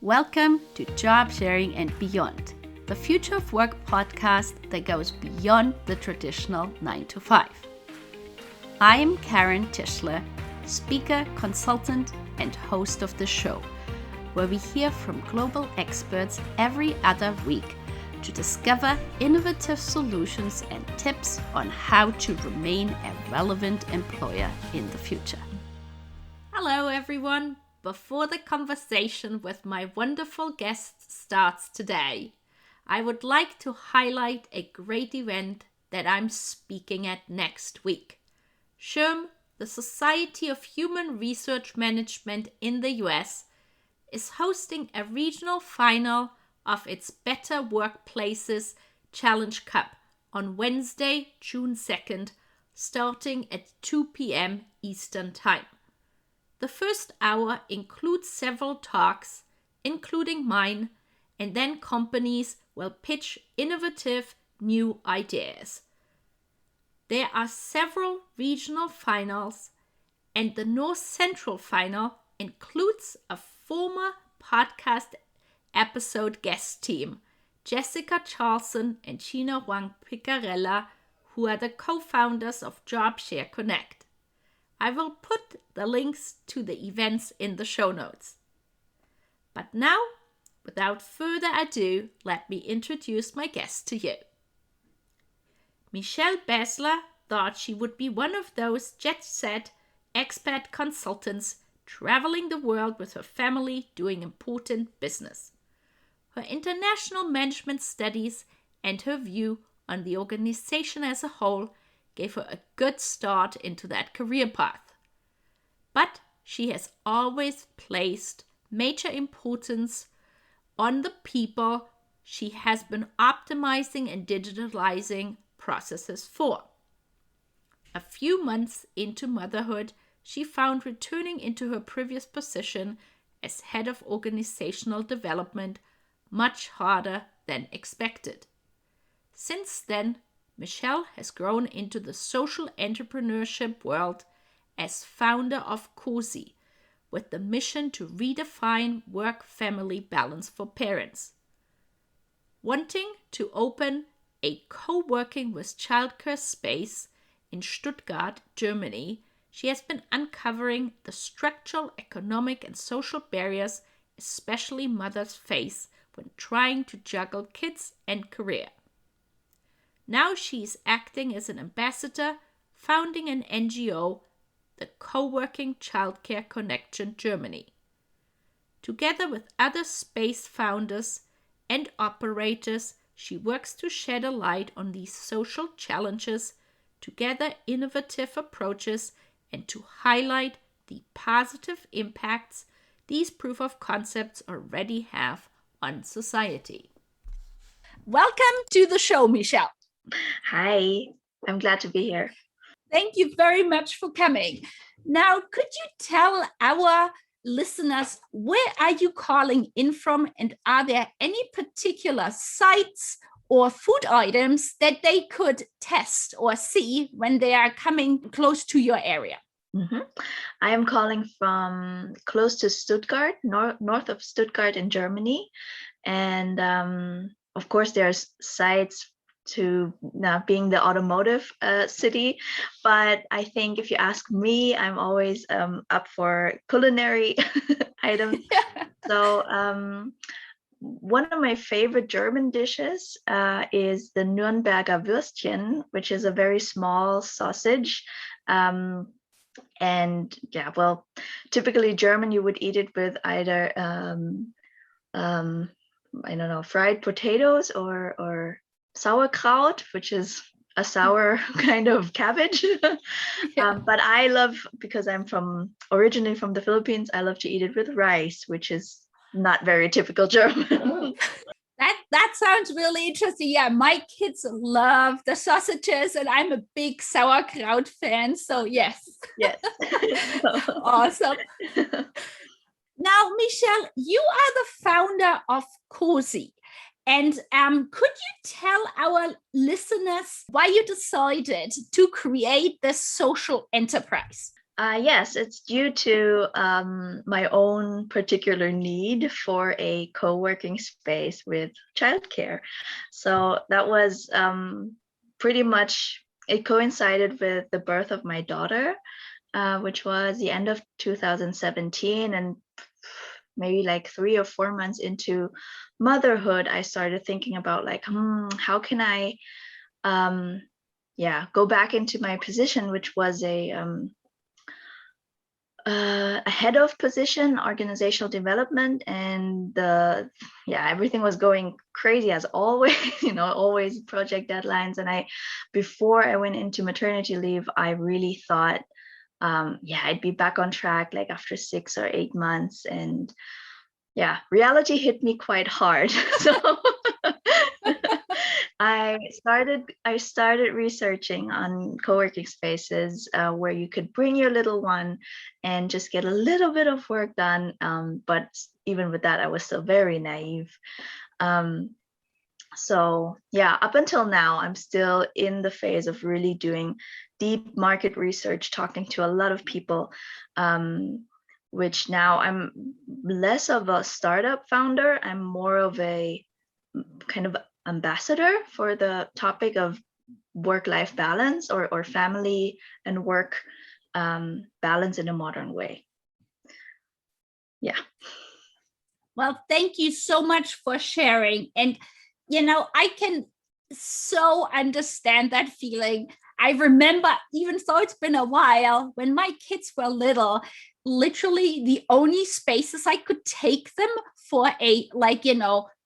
Welcome to Job Sharing and Beyond, the Future of Work podcast that goes beyond the traditional 9 to 5. I am Karen Tischler, speaker, consultant, and host of the show, where we hear from global experts every other week to discover innovative solutions and tips on how to remain a relevant employer in the future. Hello, everyone. Before the conversation with my wonderful guest starts today, I would like to highlight a great event that I'm speaking at next week. SHRM, the Society of Human Resource Management in the US, is hosting a regional final of its Better Workplaces Challenge Cup on Wednesday, June 2nd, starting at 2 p.m. Eastern Time. The first hour includes several talks, including mine, and then companies will pitch innovative new ideas. There are several regional finals, and the North Central final includes a former podcast episode guest team, Jessica Charlson and Gina Wang Picarella, who are the co-founders of JobShare Connect. I will put the links to the events in the show notes. But now, without further ado, let me introduce my guest to you. Michelle Baessler thought she would be one of those jet-set expat consultants traveling the world with her family doing important business. Her international management studies and her view on the organization as a whole gave her a good start into that career path. But she has always placed major importance on the people she has been optimizing and digitalizing processes for. A few months into motherhood, she found returning into her previous position as head of organizational development much harder than expected. Since then, Michelle has grown into the social entrepreneurship world as founder of COSI, with the mission to redefine work-family balance for parents. Wanting to open a co-working with childcare space in Stuttgart, Germany, she has been uncovering the structural, economic, and social barriers especially mothers face when trying to juggle kids and career. Now she is acting as an ambassador, founding an NGO, the Coworking Childcare Connection Germany. Together with other space founders and operators, she works to shed a light on these social challenges, to gather innovative approaches, and to highlight the positive impacts these proof of concepts already have on society. Welcome to the show, Michelle. Hi, I'm glad to be here. Thank you very much for coming. Now, could you tell our listeners, where are you calling in from, and are there any particular sites or food items that they could test or see when they are coming close to your area? I am calling from close to Stuttgart, north of Stuttgart in Germany. And of course, there's sites to being the automotive city. But I think if you ask me, I'm always up for culinary items. So one of my favorite German dishes is the Nürnberger Würstchen, which is a very small sausage. And yeah, well, typically German, you would eat it with either, fried potatoes or sauerkraut, which is a sour kind of cabbage. But I love, because I'm originally from the Philippines, I love to eat it with rice, which is not very typical German. That sounds really interesting. Yeah, my kids love the sausages, and I'm a big sauerkraut fan. So yes. Yes. Awesome. Now, Michelle, you are the founder of COSI. And could you tell our listeners why you decided to create this social enterprise? Yes, it's due to my own particular need for a co-working space with childcare. So that was pretty much, it coincided with the birth of my daughter, which was the end of 2017. And maybe like 3 or 4 months into motherhood, I started thinking about like, how can I go back into my position, which was a head of position, organizational development, and everything was going crazy as always, always project deadlines. And before I went into maternity leave, I really thought, I'd be back on track like after 6 or 8 months. And reality hit me quite hard. So I started researching on co-working spaces where you could bring your little one and just get a little bit of work done. But even with that, I was still very naive. So up until now, I'm still in the phase of really doing deep market research, talking to a lot of people, which now I'm less of a startup founder. I'm more of a kind of ambassador for the topic of work-life balance or family and work balance in a modern way. Yeah. Well, thank you so much for sharing. And, I can so understand that feeling. I remember, even though it's been a while, when my kids were little, literally the only spaces I could take them for a,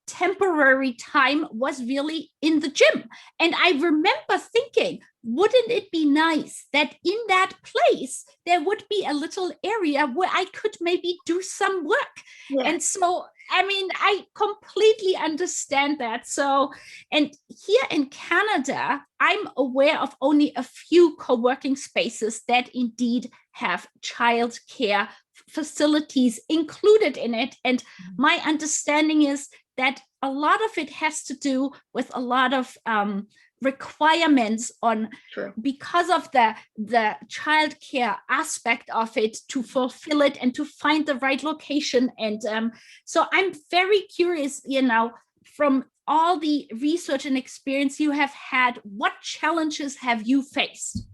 temporary time was really in the gym. And I remember thinking, wouldn't it be nice that in that place there would be a little area where I could maybe do some work? Yeah. And so, I completely understand that. So, and here in Canada, I'm aware of only a few co-working spaces that indeed have childcare facilities included in it. And my understanding is that a lot of it has to do with a lot of requirements on because of the childcare aspect of it to fulfill it and to find the right location. And so I'm very curious, from all the research and experience you have had, what challenges have you faced?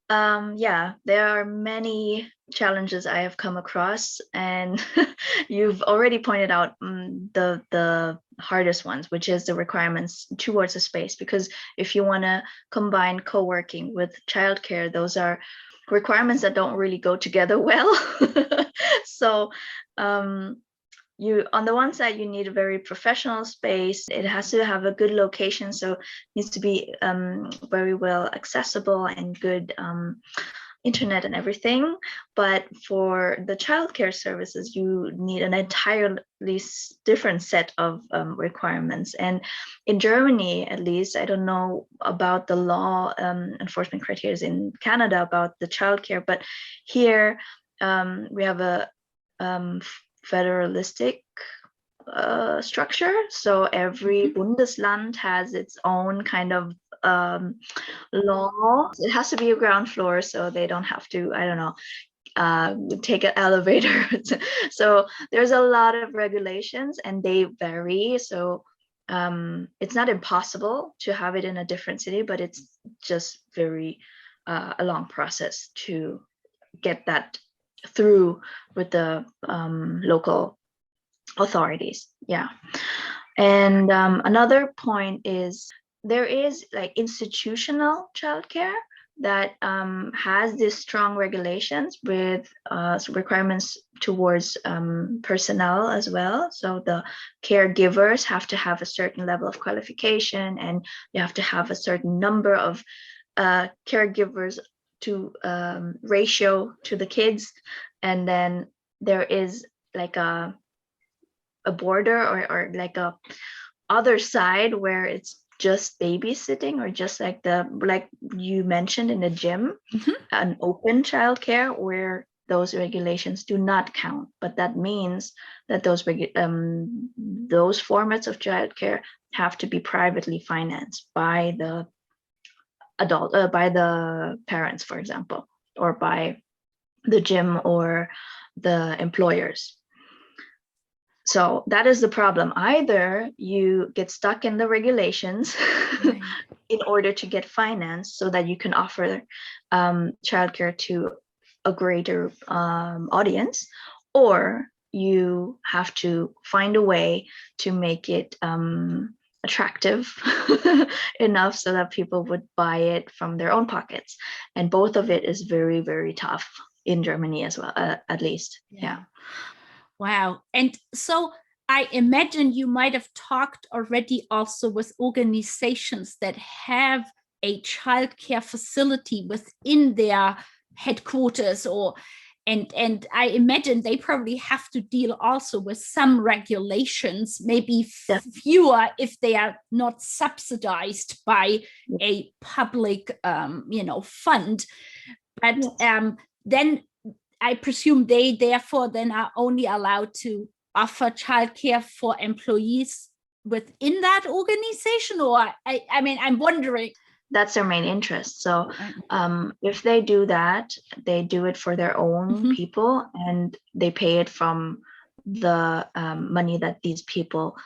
There are many challenges I have come across, and you've already pointed out the hardest ones, which is the requirements towards a space. Because if you want to combine co-working with childcare, those are requirements that don't really go together well. So you, on the one side, you need a very professional space. It has to have a good location, so it needs to be very well accessible and good internet and everything. But for the childcare services, you need an entirely different set of requirements. And in Germany, at least, I don't know about the law enforcement criteria in Canada about the childcare, but here we have a federalistic structure. So every Bundesland has its own kind of law. It has to be a ground floor, so they don't have to, I don't know, take an elevator. So there's a lot of regulations and they vary. So it's not impossible to have it in a different city, but it's just very a long process to get that through with the local authorities. And another point is there is like institutional childcare that has these strong regulations with requirements towards personnel as well. So the caregivers have to have a certain level of qualification, and you have to have a certain number of caregivers to ratio to the kids. And then there is like a border or like a other side where it's just babysitting, or just like you mentioned in the gym, an open childcare where those regulations do not count. But that means that those formats of childcare have to be privately financed by the by the parents, for example, or by the gym or the employers. So that is the problem. Either you get stuck in the regulations Right. in order to get finance so that you can offer childcare to a greater audience, or you have to find a way to make it attractive enough so that people would buy it from their own pockets. And both of it is very, very tough in Germany as well, at least. Yeah. Wow. And so I imagine you might have talked already also with organizations that have a childcare facility within their headquarters, or and I imagine they probably have to deal also with some regulations, maybe Yeah. fewer if they are not subsidized by a public fund. But then I presume they therefore then are only allowed to offer childcare for employees within that organization, or I mean, I'm wondering. That's their main interest. So if they do that, they do it for their own people, and they pay it from the money that these people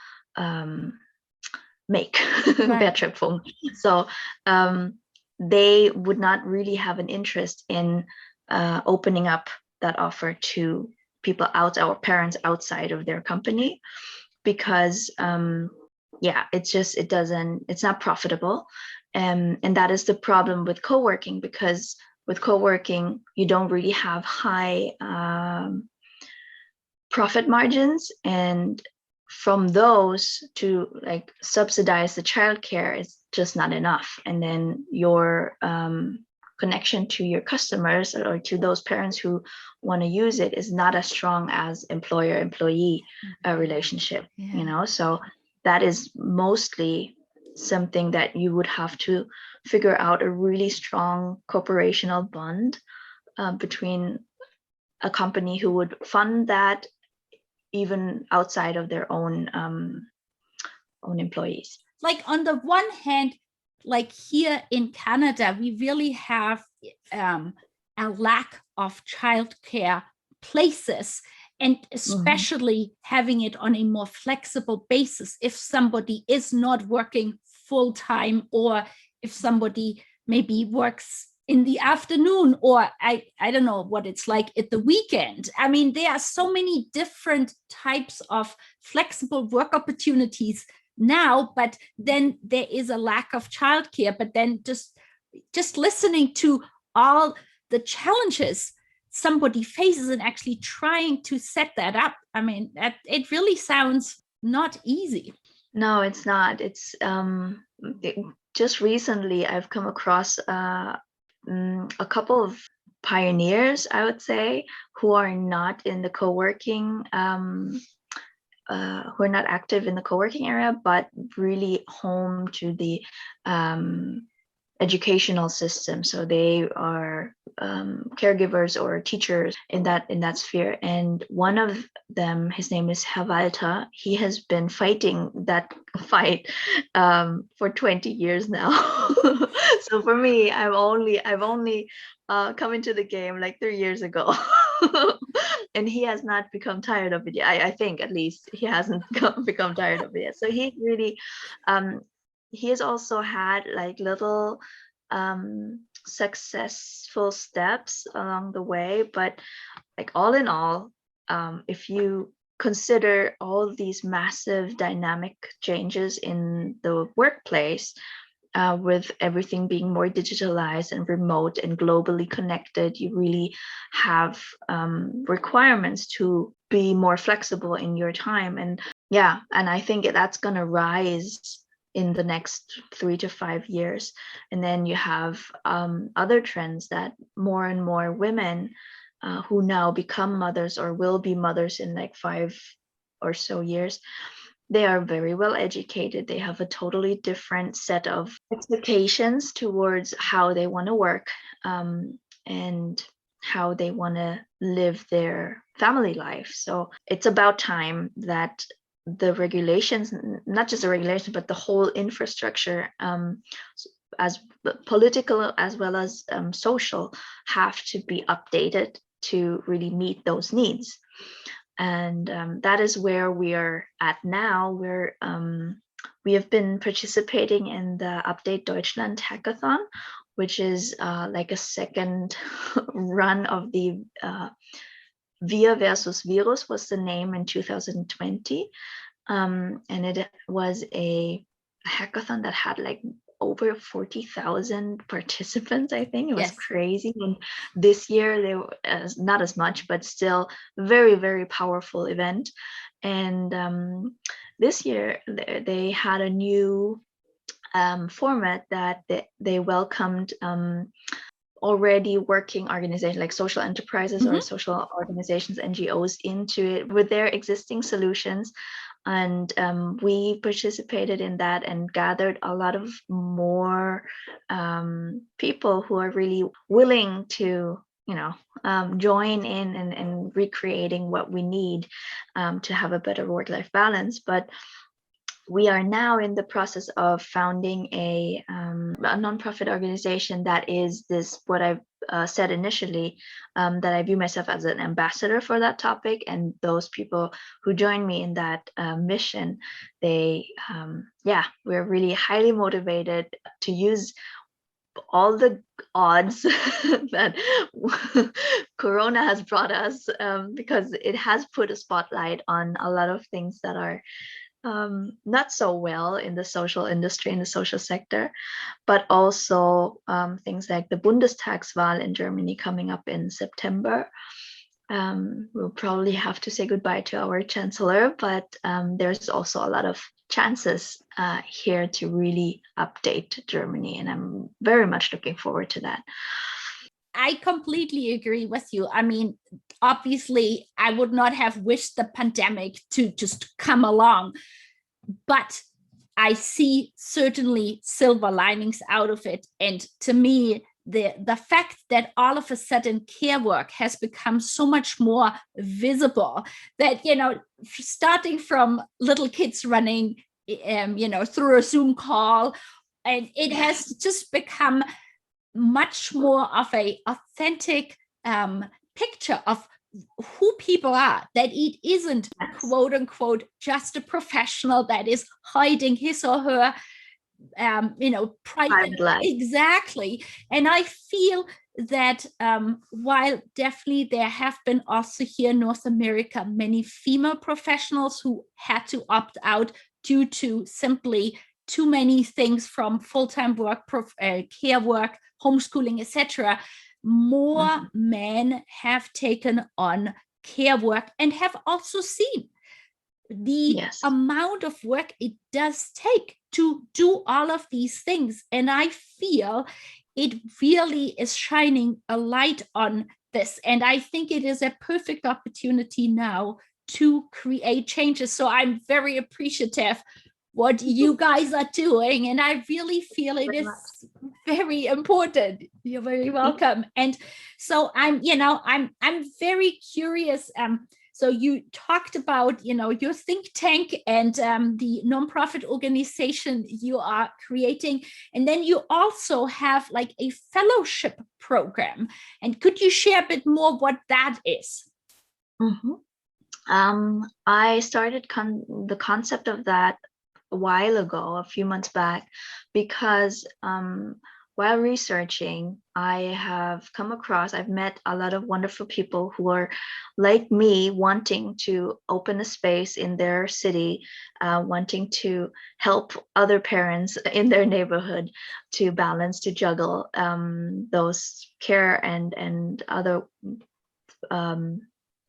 make. Wertschöpfung. So they would not really have an interest in opening up that offer to people our parents outside of their company, because it's not profitable. And that is the problem with co-working, because with co-working you don't really have high profit margins, and from those to like subsidize the childcare is just not enough. And then your connection to your customers or to those parents who want to use it is not as strong as employer-employee relationship, so that is mostly something that you would have to figure out a really strong corporational bond between a company who would fund that even outside of their own employees. Like on the one hand, like here in Canada, we really have a lack of childcare places, and especially having it on a more flexible basis. If somebody is not working full time, or if somebody maybe works in the afternoon, or I don't know what it's like at the weekend. I mean, there are so many different types of flexible work opportunities now, but then there is a lack of childcare. But then just listening to all the challenges somebody faces and actually trying to set that up, I mean, it really sounds not easy. No, it's not. It's just recently I've come across a couple of pioneers, I would say, who are not in the co-working who are not active in the co-working area, but really home to the educational system. So they are caregivers or teachers in that sphere. And one of them, his name is Herr Walter. He has been fighting that fight for 20 years now. So for me, I've only come into the game like 3 years ago. And he has not become tired of it yet. I think at least he hasn't become tired of it yet. So he really he has also had like little successful steps along the way, but like all in all, if you consider all these massive dynamic changes in the workplace, with everything being more digitalized and remote and globally connected, you really have requirements to be more flexible in your time. And I think that's going to rise in the next 3 to 5 years. And then you have other trends that more and more women who now become mothers or will be mothers in like 5 or so years, they are very well educated. They have a totally different set of expectations towards how they want to work and how they want to live their family life. So it's about time that the regulations, not just the regulation, but the whole infrastructure, as political as well as social, have to be updated to really meet those needs. And that is where we are at now. We have been participating in the Update Deutschland hackathon, which is like a second run of the Wir versus Virus was the name in 2020. And it was a hackathon that had like over 40,000 participants, I think. It was crazy. And this year, there was not as much, but still very, very powerful event. And this year, they had a new format that they welcomed already working organizations like social enterprises or social organizations, NGOs, into it with their existing solutions. And we participated in that and gathered a lot of more people who are really willing to, join in and recreating what we need to have a better work-life balance. But we are now in the process of founding a nonprofit organization that is this, what I've said initially, that I view myself as an ambassador for that topic. And those people who join me in that mission, we're really highly motivated to use all the odds that Corona has brought us, because it has put a spotlight on a lot of things that are not so well in the social industry, in the social sector, but also things like the Bundestagswahl in Germany coming up in September. We'll probably have to say goodbye to our chancellor, but there's also a lot of chances here to really update Germany, and I'm very much looking forward to that. I completely agree with you. I mean, obviously, I would not have wished the pandemic to just come along, but I see certainly silver linings out of it. And to me, the fact that all of a sudden care work has become so much more visible, that, starting from little kids running, through a Zoom call, and it has just become much more of a authentic picture of who people are, that it isn't quote unquote just a professional that is hiding his or her private life. Exactly. And I feel that while definitely there have been also here in North America many female professionals who had to opt out due to simply too many things, from full-time work, care work, homeschooling, etc., more men have taken on care work and have also seen the amount of work it does take to do all of these things. And I feel it really is shining a light on this. And I think it is a perfect opportunity now to create changes. So I'm very appreciative what you guys are doing, and I really feel it is very important. You're very welcome. And so I'm very curious. So you talked about, your think tank and the nonprofit organization you are creating, and then you also have like a fellowship program. And could you share a bit more what that is? I started the concept of that a while ago, a few months back, because while researching, I've met a lot of wonderful people who are like me, wanting to open a space in their city, wanting to help other parents in their neighborhood to balance, to juggle those care and other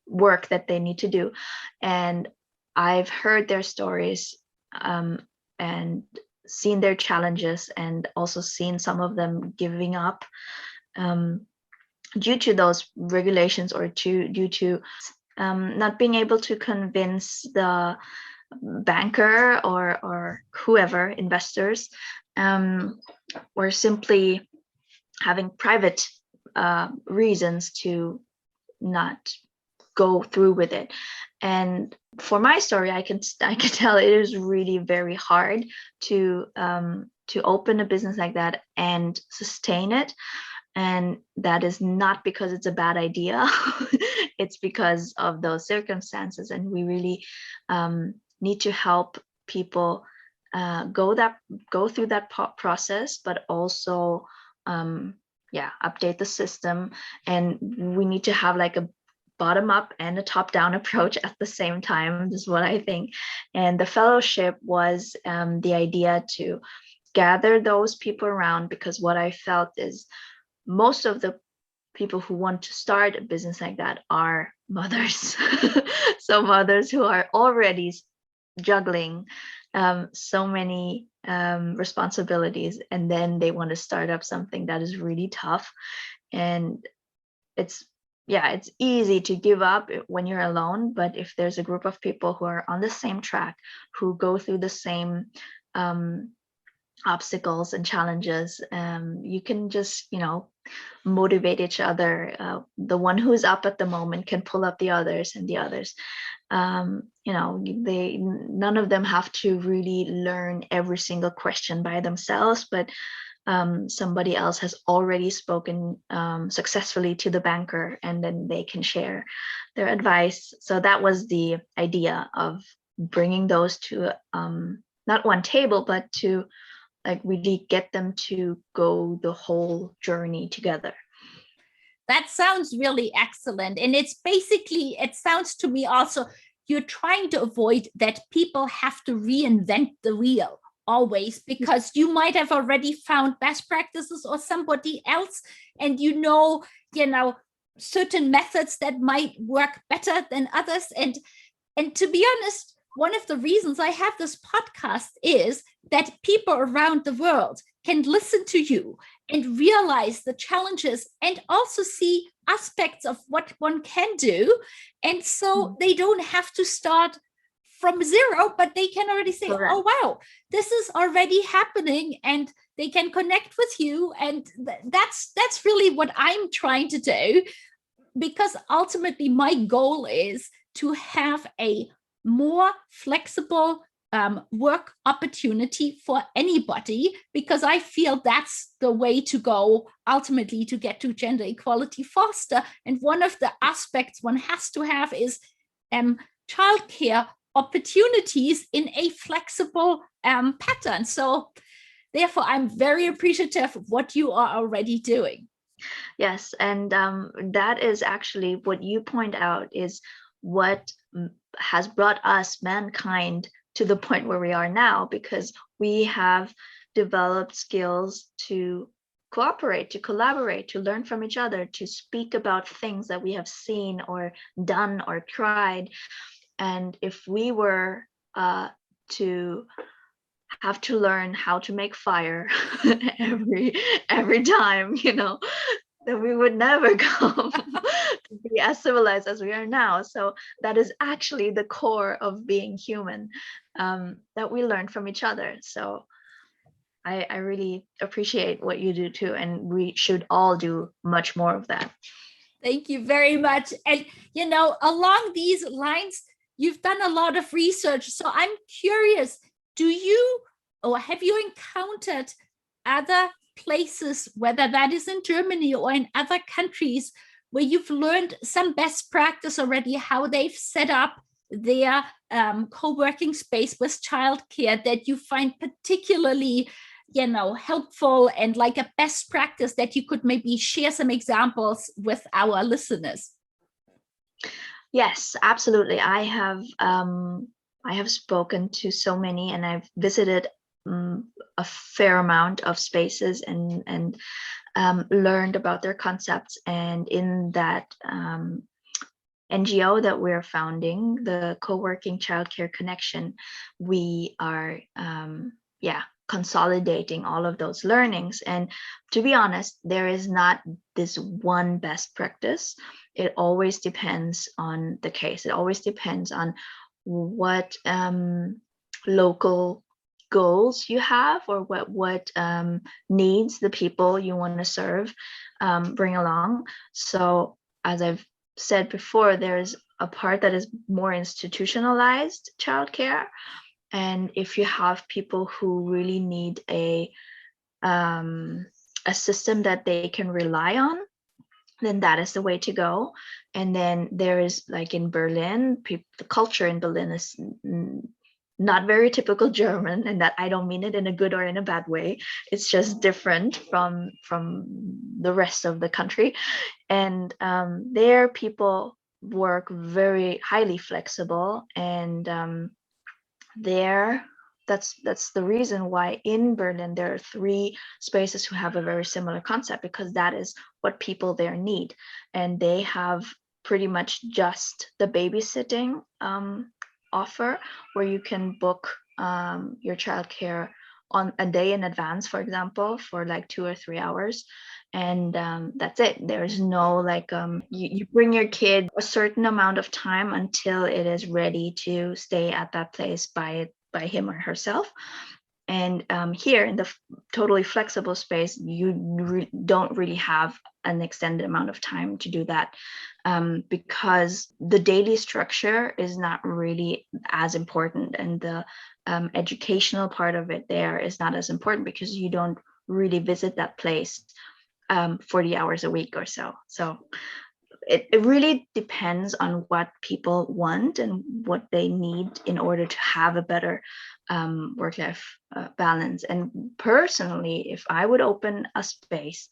work that they need to do. And I've heard their stories and seen their challenges, and also seen some of them giving up due to those regulations, or due to not being able to convince the banker or whoever, investors, or simply having private reasons to not go through with it. And for my story, I can tell it is really very hard to open a business like that and sustain it. And that is not because it's a bad idea. It's because of those circumstances. And we really need to help people go through that process, but also update the system. And we need to have like a bottom up and a top down approach at the same time. This is what I think. And the fellowship was the idea to gather those people around, because what I felt is most of the people who want to start a business like that are mothers. So mothers who are already juggling so many responsibilities, and then they want to start up something that is really tough. And it's easy to give up when you're alone, but if there's a group of people who are on the same track, who go through the same obstacles and challenges, you can just motivate each other. The one who's up at the moment can pull up the others, and the others, none of them have to really learn every single question by themselves, but somebody else has already spoken successfully to the banker, and then they can share their advice. So that was the idea of bringing those to not one table, but to like really get them to go the whole journey together. That sounds really excellent. And it's basically, it sounds to me also, you're trying to avoid that people have to reinvent the wheel always, because you might have already found best practices or somebody else, and certain methods that might work better than others. And to be honest, one of the reasons I have this podcast is that people around the world can listen to you and realize the challenges, and also see aspects of what one can do. And so they don't have to start from zero, but they can already say, correct, oh, wow, this is already happening, and they can connect with you. And that's really what I'm trying to do, because ultimately my goal is to have a more flexible work opportunity for anybody, because I feel that's the way to go ultimately to get to gender equality faster. And one of the aspects one has to have is childcare opportunities in a flexible pattern. So therefore, I'm very appreciative of what you are already doing. Yes, and that is actually what you point out is what has brought us, mankind, to the point where we are now, because we have developed skills to cooperate, to collaborate, to learn from each other, to speak about things that we have seen or done or tried. And if we were to have to learn how to make fire every time, then we would never come to be as civilized as we are now. So that is actually the core of being human, that we learn from each other. So I really appreciate what you do too, and we should all do much more of that. Thank you very much. And along these lines, you've done a lot of research. So I'm curious, have you encountered other places, whether that is in Germany or in other countries, where you've learned some best practice already, how they've set up their co-working space with childcare, that you find particularly helpful, and like a best practice that you could maybe share some examples with our listeners? Yes, absolutely. I have spoken to so many, and I've visited a fair amount of spaces and learned about their concepts. And in that NGO that we're founding, the Co-working Childcare Connection, we are consolidating all of those learnings. And to be honest, there is not this one best practice. It always depends on the case. It always depends on what local goals you have, or what needs the people you want to serve bring along. So as I've said before, there's a part that is more institutionalized childcare. And if you have people who really need a a system that they can rely on, then that is the way to go. And then there is, like in Berlin, the culture in Berlin is not very typical German, and that I don't mean it in a good or in a bad way. It's just different from the rest of the country. And there people work very highly flexible, and there that's the reason why in Berlin there are 3 spaces who have a very similar concept, because that is what people there need. And they have pretty much just the babysitting offer, where you can book your childcare on a day in advance, for example, for like 2 or 3 hours. And that's it. There's no like you bring your kid a certain amount of time until it is ready to stay at that place by him or herself. And here in the totally flexible space, you don't really have an extended amount of time to do that, because the daily structure is not really as important, and the educational part of it there is not as important, because you don't really visit that place 40 hours a week or so. So it really depends on what people want and what they need in order to have a better work-life balance. And personally, if I would open a space,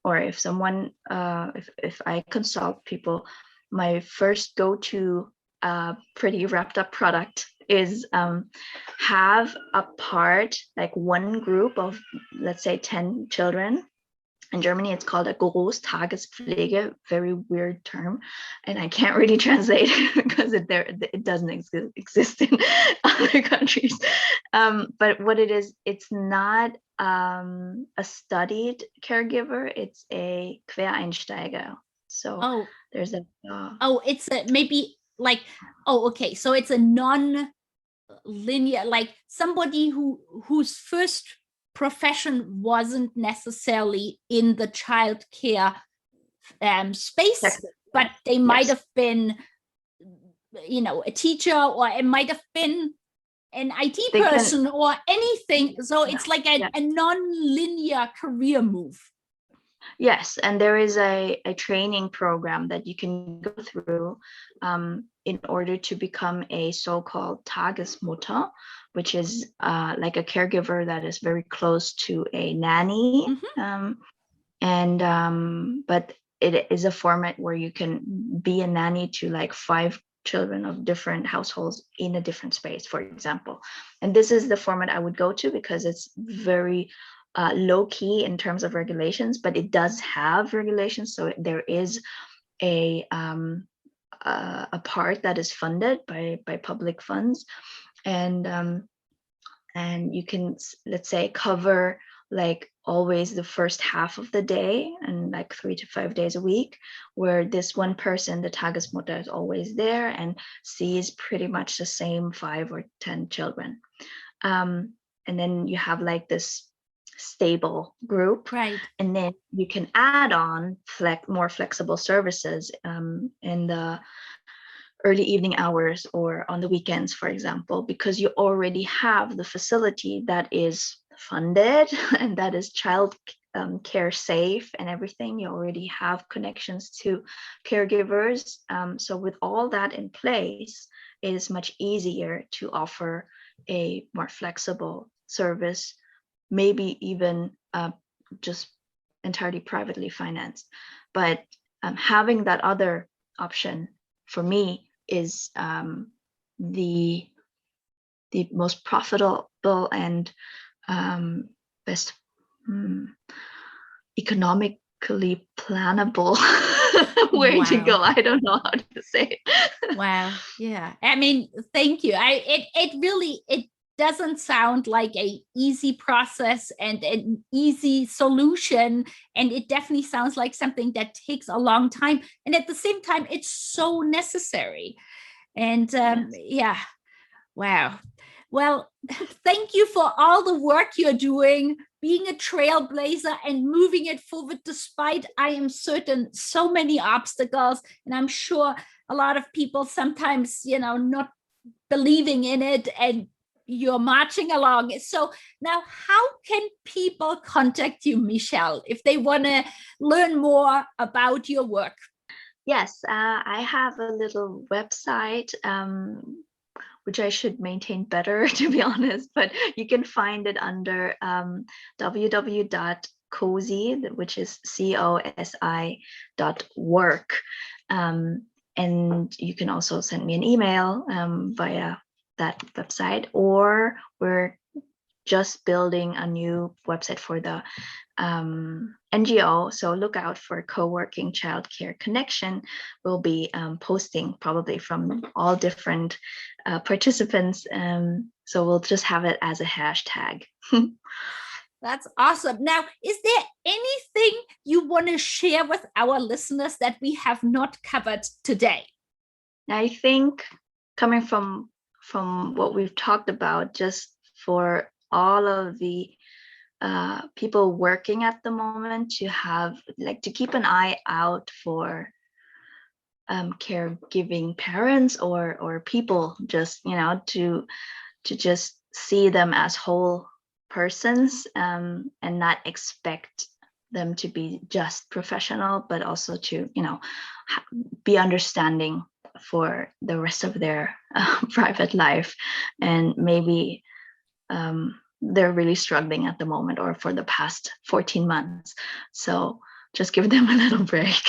or if someone, if I consult people, my first go-to pretty wrapped up product is have a part, like one group of, let's say 10 children. In Germany, it's called a Großtagespflege, very weird term, and I can't really translate it because it doesn't exist in other countries. But what it is, it's not a studied caregiver, it's a Quereinsteiger. So there's a it's a maybe like, okay, so it's a non-linear, like somebody whose first profession wasn't necessarily in the childcare space, but they might have been, a teacher, or it might have been an IT person or anything. So it's like a non-linear career move. Yes, and there is a training program that you can go through in order to become a so-called Tagesmutter, which is like a caregiver that is very close to a nanny. But it is a format where you can be a nanny to like 5 children of different households in a different space, for example. And this is the format I would go to, because it's very low key in terms of regulations, but it does have regulations. So there is a part that is funded by public funds, and you can, let's say, cover like always the first half of the day, and like 3 to 5 days a week, where this one person, the Tagesmutter, is always there and sees pretty much the same 5 or 10 children. And then you have like this stable group, right? And then you can add on more flexible services in the early evening hours or on the weekends, for example, because you already have the facility that is funded and that is child care safe and everything. You already have connections to caregivers. So with all that in place, it is much easier to offer a more flexible service, maybe even just entirely privately financed. But having that other option for me is the most profitable and best economically plannable way to go. I don't know how to say it. Wow. Yeah. I mean, thank you. It doesn't sound like a easy process and an easy solution. And it definitely sounds like something that takes a long time. And at the same time, it's so necessary. And yeah. Wow. Well, thank you for all the work you're doing, being a trailblazer and moving it forward despite, I am certain, so many obstacles. And I'm sure a lot of people sometimes, not believing in it and you're marching along. So now, how can people contact you, Michelle, if they want to learn more about your work? Yes, I have a little website, which I should maintain better, to be honest, but you can find it under www.cosi, which is COSI.work. And you can also send me an email via that website, or we're just building a new website for the NGO. So look out for Co-working Childcare Connection. We'll be posting probably from all different participants. So we'll just have it as a hashtag. That's awesome. Now, is there anything you want to share with our listeners that we have not covered today? I think coming from what we've talked about, just for all of the people working at the moment, to have to keep an eye out for caregiving parents or people, just to just see them as whole persons, and not expect them to be just professional, but also to be understanding for the rest of their private life, and maybe they're really struggling at the moment or for the past 14 months. So just give them a little break.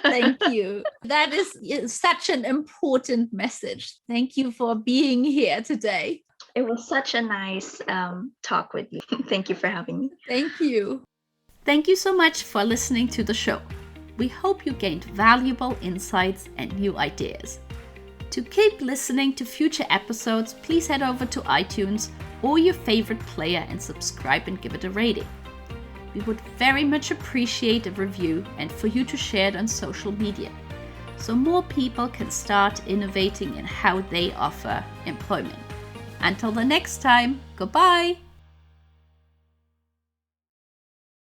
Thank you. That is such an important message. Thank you for being here today. It was such a nice talk with you. Thank you for having me. Thank you. Thank you so much for listening to the show. We hope you gained valuable insights and new ideas. To keep listening to future episodes, please head over to iTunes or your favorite player and subscribe and give it a rating. We would very much appreciate a review and for you to share it on social media, so more people can start innovating in how they offer employment. Until the next time, goodbye!